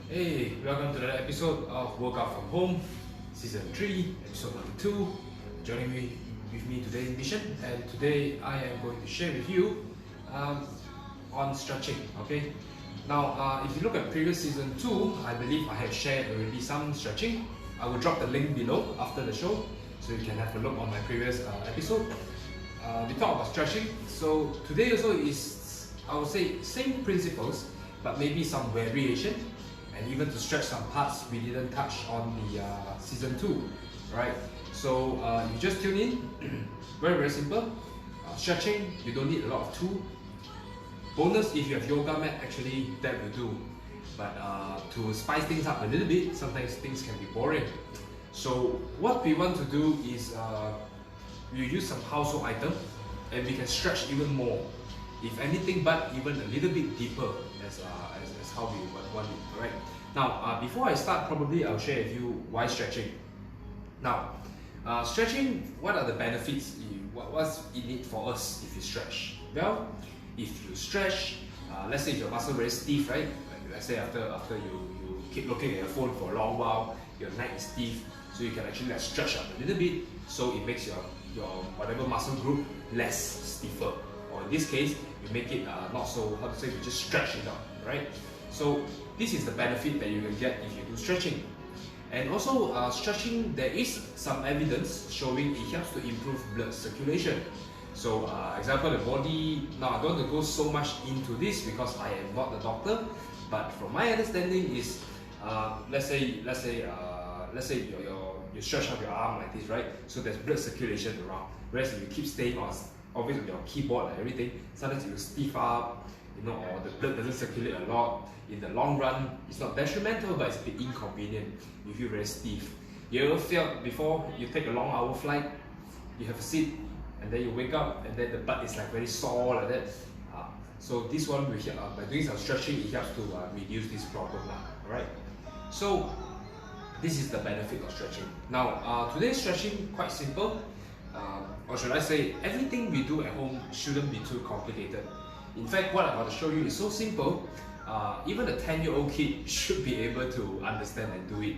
Hey, welcome to another episode of Workout from Home, Season 3, Episode number 2. Joining me with me today in Mission, and today I am going to share with you on stretching. Okay. Now, if you look at previous Season 2, I believe I have shared already some stretching. I will drop the link below after the show, so you can have a look on my previous episode. We talk about stretching. So today also is, I would say, same principles, but maybe some variation. And even to stretch some parts we didn't touch on the Season 2, right? So you just tune in, very simple. Stretching, you don't need a lot of tool. Bonus, if you have yoga mat, actually that will do. But to spice things up a little bit, sometimes things can be boring. So what we want to do is we use some household item and we can stretch even more. If anything but even a little bit deeper as how we want it, right? Now, before I start, probably I'll share with you why stretching. Now, stretching, what are the benefits? What's in it for us if you stretch? Well, if you stretch, let's say if your muscle very stiff, right? Let's say after you keep looking at your phone for a long while, your neck is stiff, so you can actually stretch up a little bit, so it makes your whatever muscle group less stiffer. Or in this case, you make it not so, how to say, you just stretch it out, right? So this is the benefit that you can get if you do stretching. And also stretching, there is some evidence showing it helps to improve blood circulation. So example, the body, now I don't want to go so much into this because I am not the doctor, but from my understanding is, let's say you stretch out your arm like this, right? So there's blood circulation around. Whereas if you keep staying on your keyboard and everything, sometimes you stiff up, or the blood doesn't circulate a lot. In the long run, it's not detrimental, but it's a bit inconvenient. You feel very stiff. You ever felt before you take a long hour flight, you have a seat, and then you wake up, and then the butt is like very sore like that. So this one, by doing some stretching, it helps to reduce this problem. Alright. So this is the benefit of stretching. Now, today's stretching quite simple. Or should I say, everything we do at home shouldn't be too complicated. In fact, what I'm going to show you is so simple, even a 10-year-old kid should be able to understand and do it.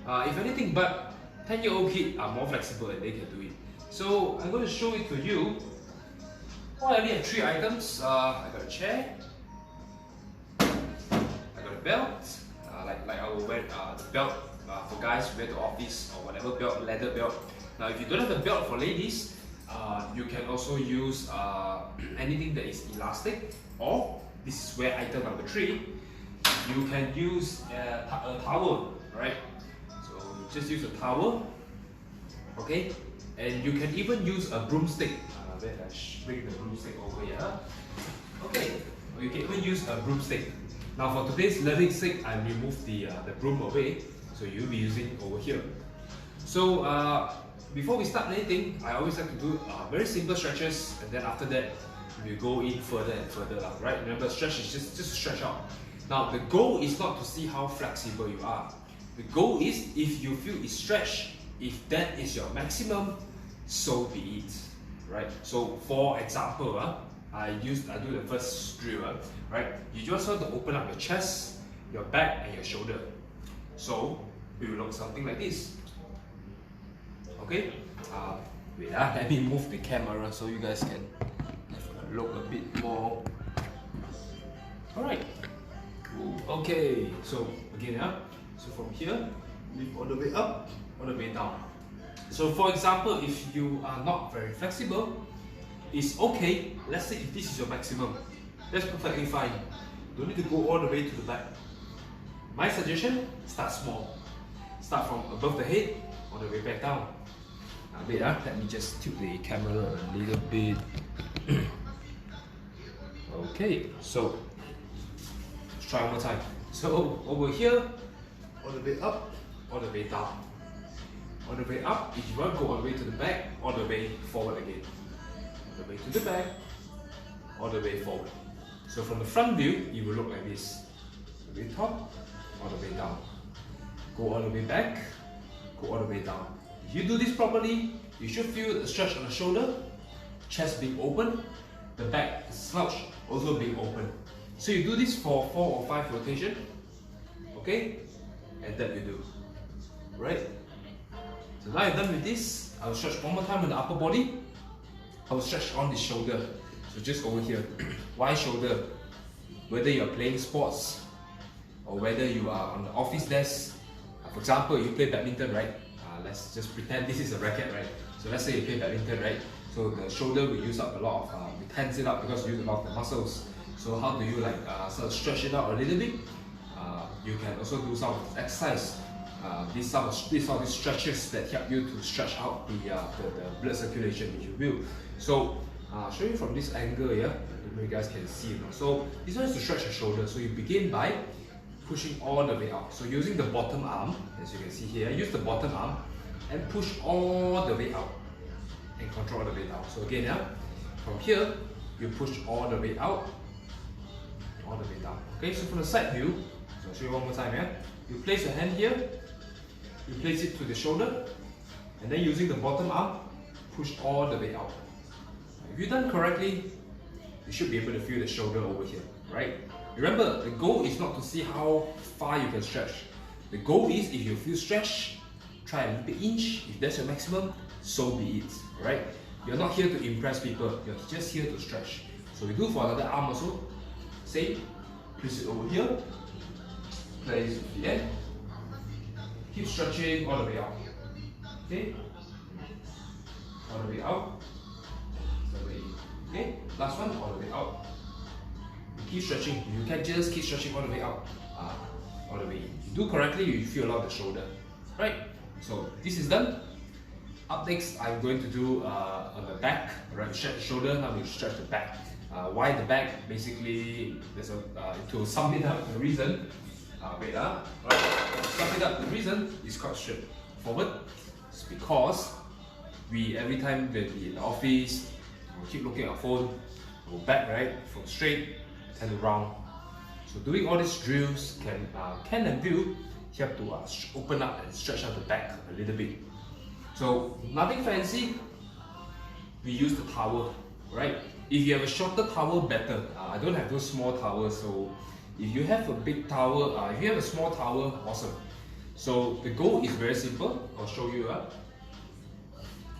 If anything but, 10-year-old kids are more flexible and they can do it. So I'm going to show it to you. I only have 3 items. I got a chair, I got a belt, like I will wear the belt for guys who wear to office or whatever belt, leather belt. Now if you don't have a belt for ladies, you can also use anything that is elastic, or this is where item number 3, you can use a towel, right? So just use a towel, okay? And you can even use a broomstick. Wait, I bring the broomstick over here. Okay, you can even use a broomstick. Now for today's learning sake, I removed the broom away, so you'll be using over here. So before we start anything, I always like to do very simple stretches, and then after that, we go in further and further, right? Remember, stretch is just stretch out. Now, the goal is not to see how flexible you are. The goal is, if you feel it's stretched, if that is your maximum, so be it, right? So, for example, I do the first drill, right? You just want to open up your chest, your back, and your shoulder. So, we will look something like this. Okay, wait, let me move the camera so you guys can have a look a bit more. Alright, okay, so again, so from here, lift all the way up, all the way down. So for example, if you are not very flexible, it's okay. Let's say if this is your maximum, that's perfectly fine. Don't need to go all the way to the back. My suggestion, start small. Start from above the head, all the way back down. Wait, let me just tilt the camera a little bit. Okay, so let's try one more time. So over here, all the way up, all the way down. All the way up, if you want to go all the way to the back, all the way forward again. All the way to the back, all the way forward. So from the front view, it will look like this. All the way top, all the way down. Go all the way back, go all the way down. If you do this properly, you should feel the stretch on the shoulder, chest being open, the back slouch also being open. So you do this for 4 or 5 rotations. Okay, and that you do. Right? So now you're done with this, I'll stretch one more time on the upper body. I'll stretch on the shoulder. So just over here. Why shoulder? Whether you're playing sports or whether you are on the office desk. For example, you play badminton, right? Let's just pretend this is a racket, right? So let's say you play badminton, right? So the shoulder will use up a lot of, we tense it up because we use a lot of the muscles. So how do you like sort of stretch it out a little bit? You can also do some exercise. These are the stretches that help you to stretch out the blood circulation, if you will. So I'll show you from this angle here. I don't know if you guys can see it now. So this one is to stretch your shoulder. So you begin by pushing all the way out. So using the bottom arm, as you can see here, use the bottom arm and push all the way out and control all the way down. So again, from here, you push all the way out, all the way down. Okay, so from the side view, so I'll show you one more time. You place your hand here, you place it to the shoulder, and then using the bottom arm, push all the way out. If you've done correctly, you should be able to feel the shoulder over here, right? Remember, the goal is not to see how far you can stretch. The goal is, if you feel stretched, try a little inch. If that's your maximum, so be it, right? You're not here to impress people, you're just here to stretch. So we do for another arm also. Same, place it over here, place it the end. Keep stretching all the way out. Okay? All the way out. All the way in. Okay? Last one, all the way out. Keep stretching. You can just keep stretching all the way out. All the way in. If you do correctly, you feel a lot of the shoulder. Right? So this is done. Up next, I'm going to do on the back. Right? Stretch the shoulder. Now we stretch the back. Why the back? Basically, there's to sum it up, the reason. Right. Sum it up. The reason is quite straightforward. It's because we every time that we in the office, we keep looking at our phone. Go back, right? From straight, turn around. So doing all these drills can and will help to open up and stretch out the back a little bit. So nothing fancy. We use the towel, right? If you have a shorter towel, better. I don't have those small towels, so if you have a big towel, if you have a small towel, awesome. So the goal is very simple. I'll show you.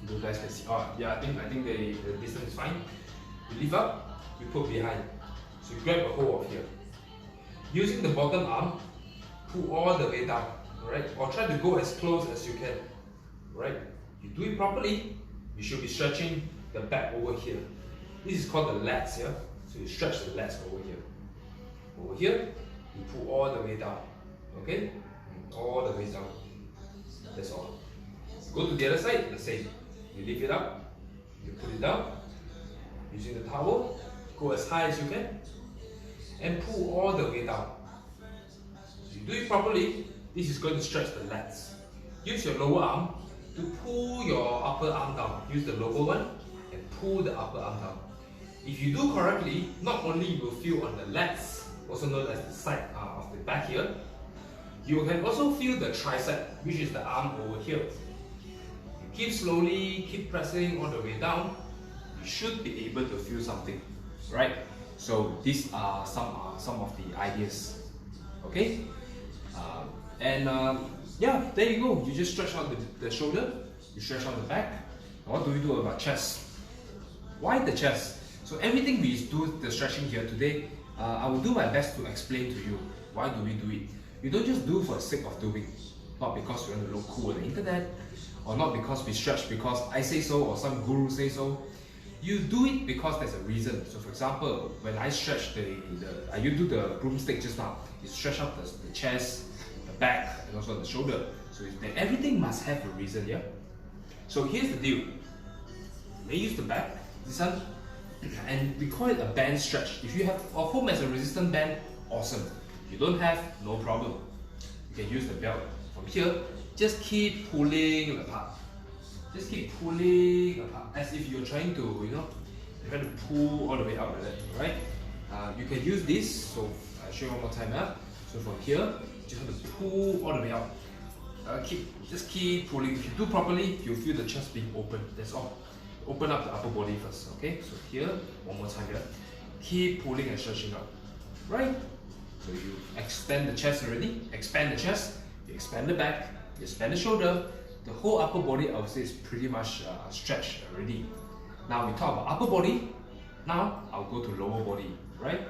You guys can see. Yeah, I think the distance is fine. You lift up, you put behind. So you grab a hold of here. Using the bottom arm, pull all the way down, right? Or try to go as close as you can, right? You do it properly, you should be stretching the back over here. This is called the lats, yeah? So you stretch the lats over here. Over here, you pull all the way down, okay? All the way down. That's all. Go to the other side, the same. You lift it up, you put it down, using the towel, go as high as you can, and pull all the way down. If you do it properly, this is going to stretch the lats. Use your lower arm to pull your upper arm down. Use the lower one and pull the upper arm down. If you do correctly, not only you will feel on the lats, also known as the side of the back here, you can also feel the tricep, which is the arm over here. You keep slowly, keep pressing all the way down, you should be able to feel something, right? So these are some of the ideas, okay? Yeah, there you go. You just stretch out the shoulder, you stretch out the back. And what do we do about chest? Why the chest? So everything we do the stretching here today, I will do my best to explain to you why do we do it. We don't just do for the sake of doing, not because we want to look cool on the internet, or not because we stretch because I say so or some guru say so. You do it because there's a reason. So for example, when I stretch you do the broomstick just now, you stretch out the chest, the back, and also the shoulder. So everything must have a reason, yeah? So here's the deal. You may use the back, this one, and we call it a band stretch. If you have a home as a resistant band, awesome. If you don't have, no problem. You can use the belt. From here, just keep pulling apart. Just keep pulling apart, as if you're trying to, you're trying to pull all the way out like that, right? You can use this, so I'll show you one more time. So from here, just have to pull all the way out. Just keep pulling. If you do properly, you'll feel the chest being open, that's all. Open up the upper body first, okay? So here, one more time here. Keep pulling and stretching out, right? So you extend the chest already, expand the chest, you expand the back, you expand the shoulder, the whole upper body I would say is pretty much stretched already. Now we talk about upper body, now I'll go to lower body, right?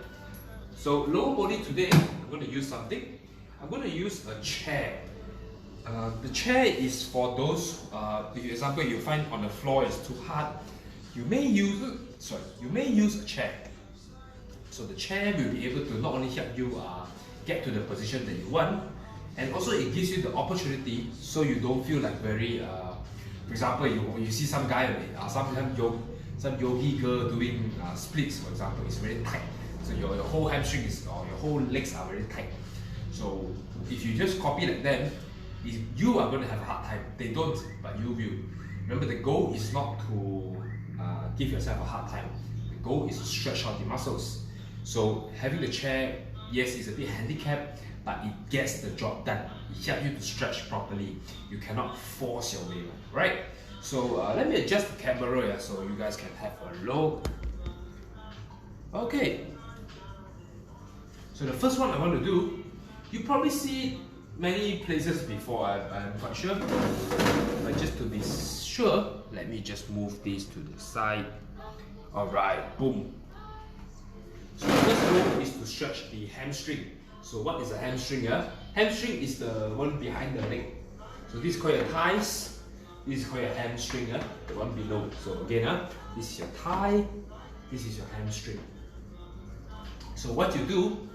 So lower body today, I'm going to use something. I'm going to use a chair. The chair is for those, for example, you find on the floor is too hard, you may use a chair. So the chair will be able to not only help you get to the position that you want, and also it gives you the opportunity so you don't feel like very, for example, you see some guy, some yogi girl doing splits, for example, it's very tight. So your whole hamstring or your whole legs are very tight. So if you just copy like them, you are going to have a hard time. They don't, but you will. Remember, the goal is not to give yourself a hard time. The goal is to stretch out the muscles. So having the chair, yes, it's a bit handicapped, but it gets the job done. It helps you to stretch properly. You cannot force your way, right? So let me adjust the camera here so you guys can have a look. Okay. So the first one I want to do, you probably see many places before, I'm quite sure. But just to be sure, let me just move these to the side. Alright, boom. So the first goal is to stretch the hamstring. So what is a hamstring? Hamstring is the one behind the leg. So this is called your thighs. This is called your hamstring, the one below. So again, this is your thigh, this is your hamstring. So what you do,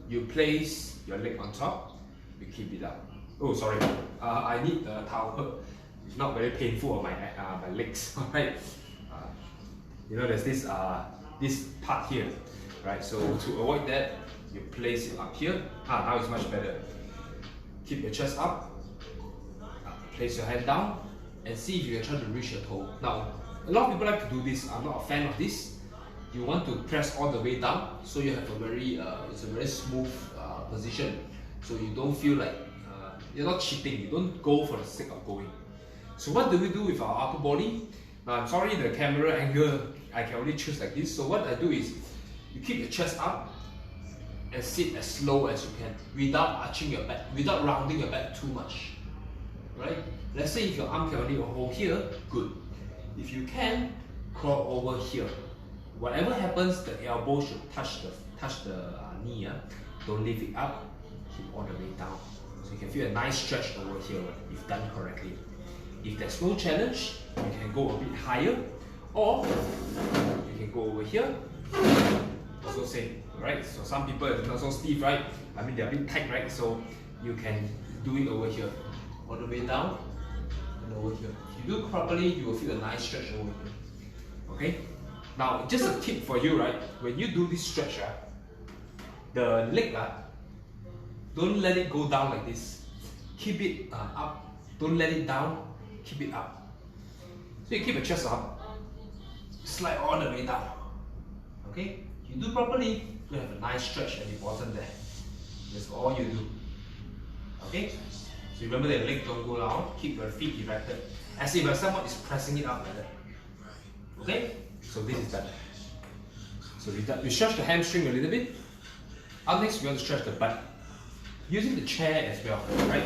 you place your leg on top, you keep it up. Oh, sorry, I need a towel. It's not very painful on my legs. Alright, you know there's this part here, right? So to avoid that, you place it up here. Now it's much better. Keep your chest up. Place your hand down and see if you can try to reach your toe. Now, a lot of people like to do this. I'm not a fan of this. You want to press all the way down, so you have a very it's a very smooth position. So you don't feel like you're not cheating. You don't go for the sake of going. So what do we do with our upper body? Now, I'm sorry, the camera angle I can only choose like this. So what I do is you keep your chest up and sit as slow as you can without arching your back, without rounding your back too much. Right? Let's say if your arm can only hold here, good. If you can, crawl over here. Whatever happens, the elbow should touch the knee. Don't lift it up. Keep all the way down. So you can feel a nice stretch over here if done correctly. If there's no challenge, you can go a bit higher, or you can go over here. Also same, right? So some people are not so stiff, right? I mean, they're a bit tight, right? So you can do it over here. All the way down and over here. If you do it properly, you will feel a nice stretch over here. Okay? Now, just a tip for you, right? When you do this stretch, the leg, don't let it go down like this. Keep it up. Don't let it down. Keep it up. So you keep your chest up. Slide all the way down. Okay? If you do properly, you have a nice stretch at the bottom there. That's all you do. Okay? So remember that your leg don't go down, keep your feet erected, as if someone is pressing it up like that. Okay? So this is done. So we stretch the hamstring a little bit. Up next, we want to stretch the butt. Using the chair as well, right?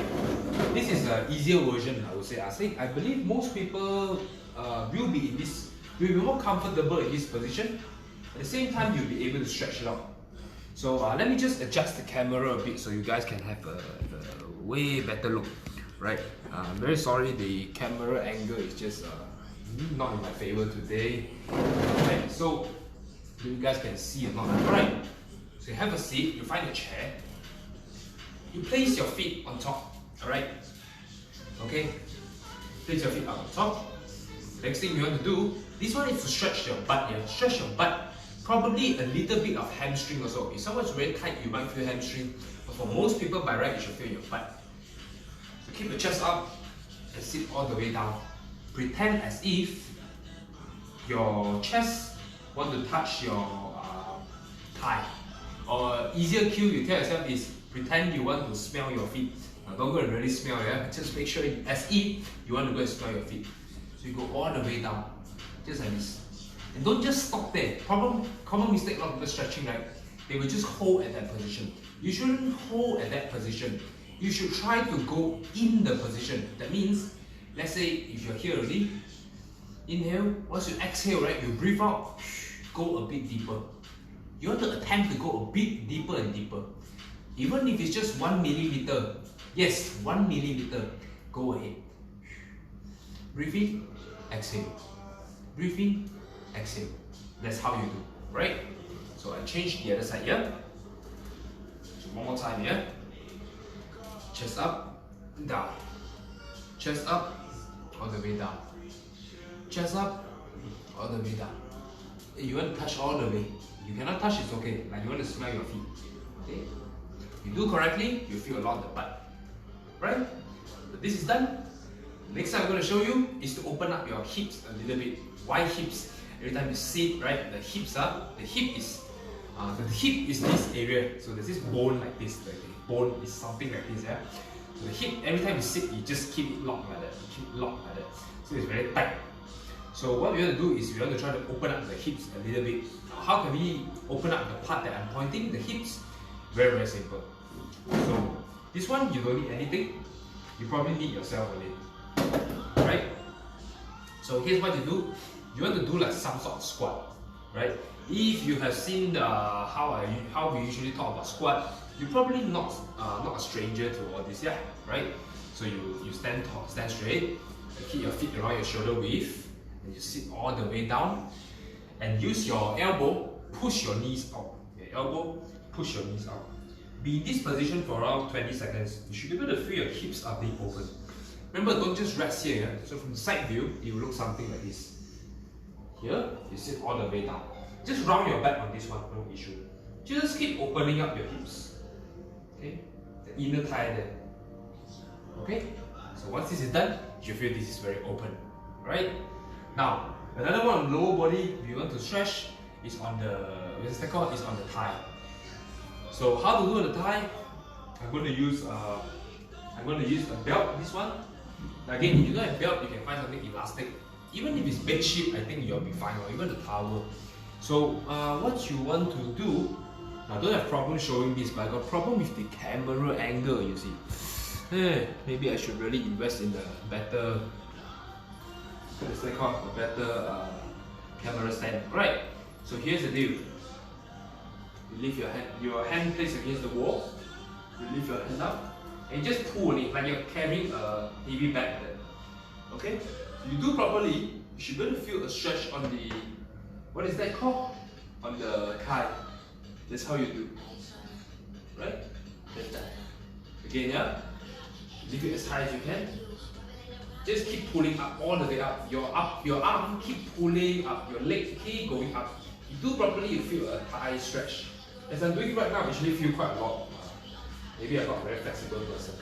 This is an easier version, I would say. I believe most people will be more comfortable in this position. At the same time, you'll be able to stretch it out. So let me just adjust the camera a bit so you guys can have a way better look, right? I'm very sorry, the camera angle is just not in my favor today. Okay, so you guys can see or not. Alright, so you have a seat, you find a chair, you place your feet on top. Alright, okay, place your feet up on top. Next thing you want to do, this one is to stretch your butt here. Stretch your butt, probably a little bit of hamstring also. If someone's very tight, you might feel hamstring. But for most people, by right, you should feel your butt. So keep your chest up and sit all the way down. Pretend as if your chest want to touch your thigh. Or easier cue you tell yourself is pretend you want to smell your feet. Now don't go and really smell, just make sure as if you want to go and smell your feet. So you go all the way down, just like this. And don't just stop there. Common mistake a lot of people stretching, right? they will just hold at that position. You shouldn't hold at that position. You should try to go in the position. That means, let's say if you're here already, inhale, once you exhale, right, you breathe out, go a bit deeper. You want to attempt to go a bit deeper and deeper. Even if it's just 1 millimeter, yes, 1 millimeter, go ahead. Breathe in, exhale. Breathe in, exhale. That's how you do, right? So I change the other side here. So one more time here. Chest up, down. Chest up, all the way down. Chest up, all the way down. You want to touch all the way. You cannot touch, it's okay. Like you want to smell your feet. Okay? You do correctly, you feel a lot of the butt. Right? So this is done. Next thing I'm going to show you is to open up your hips a little bit. Why hips? Every time you sit, right, the hip is this area. So there's this bone like this. The bone is something like this, yeah. So the hip, every time you sit, you just keep it locked like that. You keep it locked like that. So it's very tight. So what we want to do is we want to try to open up the hips a little bit. How can we open up the part that I'm pointing, the hips? Very, very simple. So this one, you don't need anything. You probably need yourself only. Right? So here's what you do. You want to do like some sort of squat. Right? If you have seen how we usually talk about squat, you're probably not a stranger to all this, yeah? Right? So you stand tall, stand straight, you keep your feet around your shoulder width, and you sit all the way down, and use your elbow, push your knees out. Your elbow, push your knees out. Be in this position for around 20 seconds. You should be able to feel your hips are being open. Remember, don't just rest here. Yeah? So from the side view, it will look something like this. Here, you sit all the way down. Just round your back on this one, no issue. Just keep opening up your hips. Okay? The inner thigh there. Okay? So once this is done, you feel this is very open. Right? Now, another one on lower body we want to stretch is on the thigh. So how to do on the thigh? I'm going to use a belt, this one. Again, if you don't have belt, you can find something elastic. Even if it's bed sheet, I think you'll be fine, or even the towel. So what you want to do, I don't have problem showing this, but I got problem with the camera angle, you see. Maybe I should really invest in the better, what's that called? A better camera stand. Right, so here's the deal. You lift your hand placed against the wall, you lift your hand up, and just pull on it like you're carrying a heavy bag. Okay? You do properly, you should be able to feel a stretch on the, what is that called? On the thigh. That's how you do. Right? That's that. Again, yeah? Lift it as high as you can. Just keep pulling up all the way up. Your arm keep pulling up, your leg keep going up. You do properly, you feel a thigh stretch. As I'm doing it right now, I actually feel quite a lot. Maybe I'm not a very flexible person.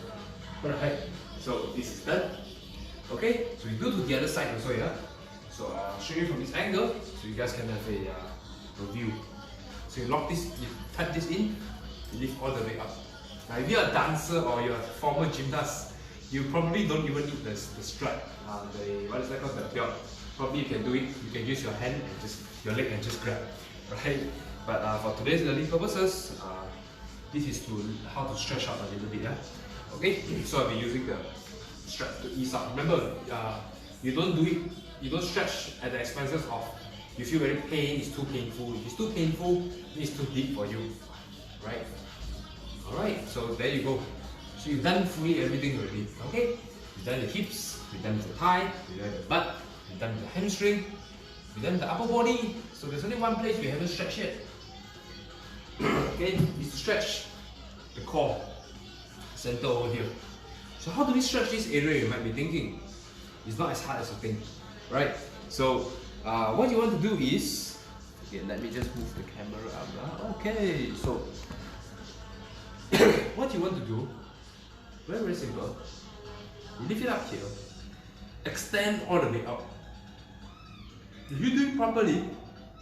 Alright, so this is done. Okay, so we do to the other side also, yeah? So I'll show you from this angle, so you guys can have a view. So you lock this, you tuck this in, you lift all the way up. Now if you're a dancer or you're a former gymnast, you probably don't even need the strap, what is that called, the belt. Probably you can do it, you can use your hand and just, your leg and just grab, right? But for today's learning purposes, this is how to stretch out a little bit, yeah? Okay, so I'll be using the strap to ease up. Remember, you don't stretch at the expenses of, you feel very pain, it's too painful. If it's too painful, it's too deep for you, right? Alright, so there you go. So you've done fully everything already, okay? You've done the hips, you've done the thigh, you've done the butt, you've done the hamstring, you've done the upper body. So there's only one place we haven't stretched yet. Okay, is to stretch the core, center over here. So how do we stretch this area, you might be thinking? It's not as hard as you think, right? So what you want to do is, okay, let me just move the camera up. Okay, so what you want to do, very, very simple. You lift it up here, extend all the way up. If you do it properly,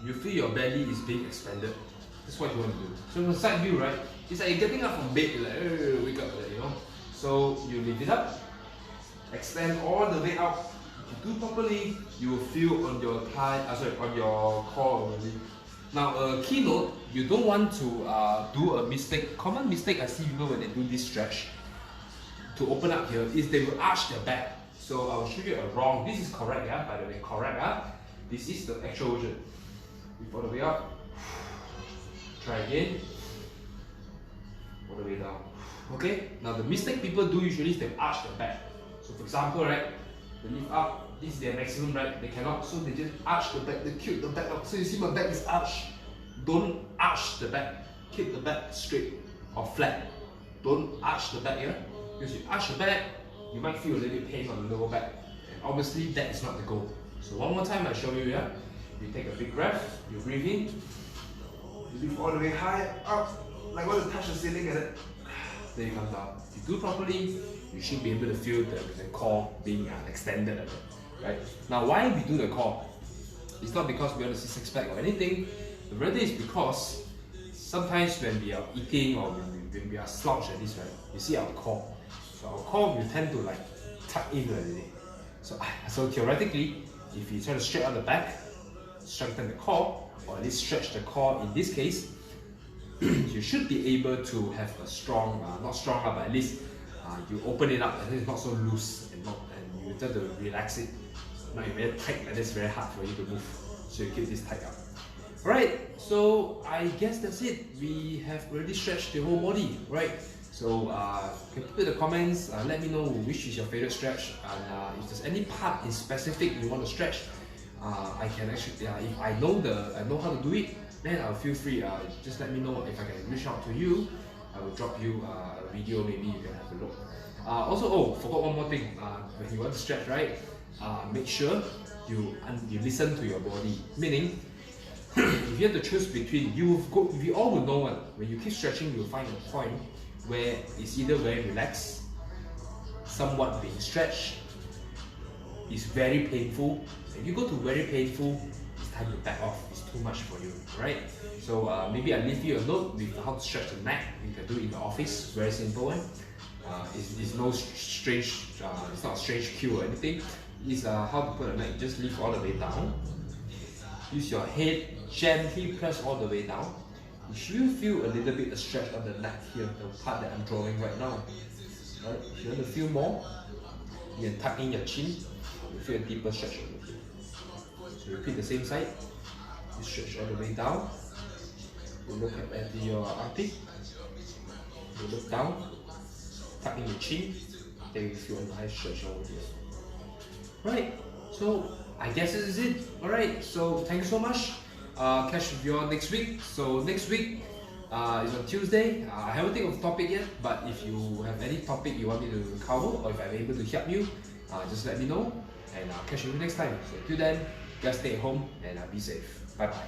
you feel your belly is being expanded. That's what you want to do. So from the side view, right? It's like you're getting up from bed, you're like, wake up there, you know? So you lift it up, extend all the way out. If you do properly, you will feel on your thigh, on your core already. Now, keynote, you don't want to do a mistake. Common mistake I see people when they do this stretch to open up here is they will arch their back. So I'll show you a wrong. This is correct, yeah. By the way, correct, yeah. This is the actual version. Lift all the way up. Try again. All the way down. Okay. Now the mistake people do usually is they arch their back. So for example, right, they lift up. This is their maximum, right? They cannot, so they just arch the back. They keep the back up. So you see my back is arched. Don't arch the back. Keep the back straight or flat. Don't arch the back here. Because you arch the back, you might feel a little bit pain on the lower back. And obviously that is not the goal. So one more time I show you here. You take a big breath, you breathe in, you lift all the way high, up, like want to touch the ceiling and then there you come down. If you do properly, you should be able to feel the core being extended a bit, right? Now why we do the core? It's not because we want to see six pack or anything, but rather it's because sometimes when we are eating or when we are slouched like this, right, you see our core. So our core, we tend to like tuck in already. So theoretically, if you try to stretch out the back, strengthen the core, or at least stretch the core in this case, you should be able to have a strong, not strong, but at least you open it up and it's not so loose and you try to relax it. Now you're very tight and it's very hard for you to move. So you keep this tight up. Alright, so I guess that's it. We have already stretched the whole body, right? So you can put in the comments, let me know which is your favorite stretch, and if there's any part in specific you want to stretch, I can actually, if I know how to do it, then I'll feel free, just let me know. If I can reach out to you, I will drop you a video, maybe you can have a look. Also, forgot one more thing, when you want to stretch, right, make sure you listen to your body, meaning, if you have to choose between, we all will know when you keep stretching, you'll find a point where it's either very relaxed, somewhat being stretched, it's very painful. If you go to very painful, it's time to back off. It's too much for you, right? So maybe I leave you a note with how to stretch the neck. You can do it in the office, very simple one. It's no strange, it's not a strange cue or anything. It's how to put a neck. Just lift all the way down. Use your head, gently press all the way down. You should feel a little bit of stretch on the neck here, the part that I'm drawing right now. Right? If you want to feel more, you can tuck in your chin. You feel a deeper stretch over here. So repeat the same side. You stretch all the way down. You look at your armpit. You look down. Tuck in your chin. Then you feel a nice stretch over here. Right. So I guess this is it. Alright. So thank you so much. Catch you all next week. So next week is on Tuesday. I haven't think of a topic yet, but if you have any topic you want me to cover, or if I'm able to help you, just let me know, and I'll catch you next time. So till then, just stay at home and be safe. Bye bye.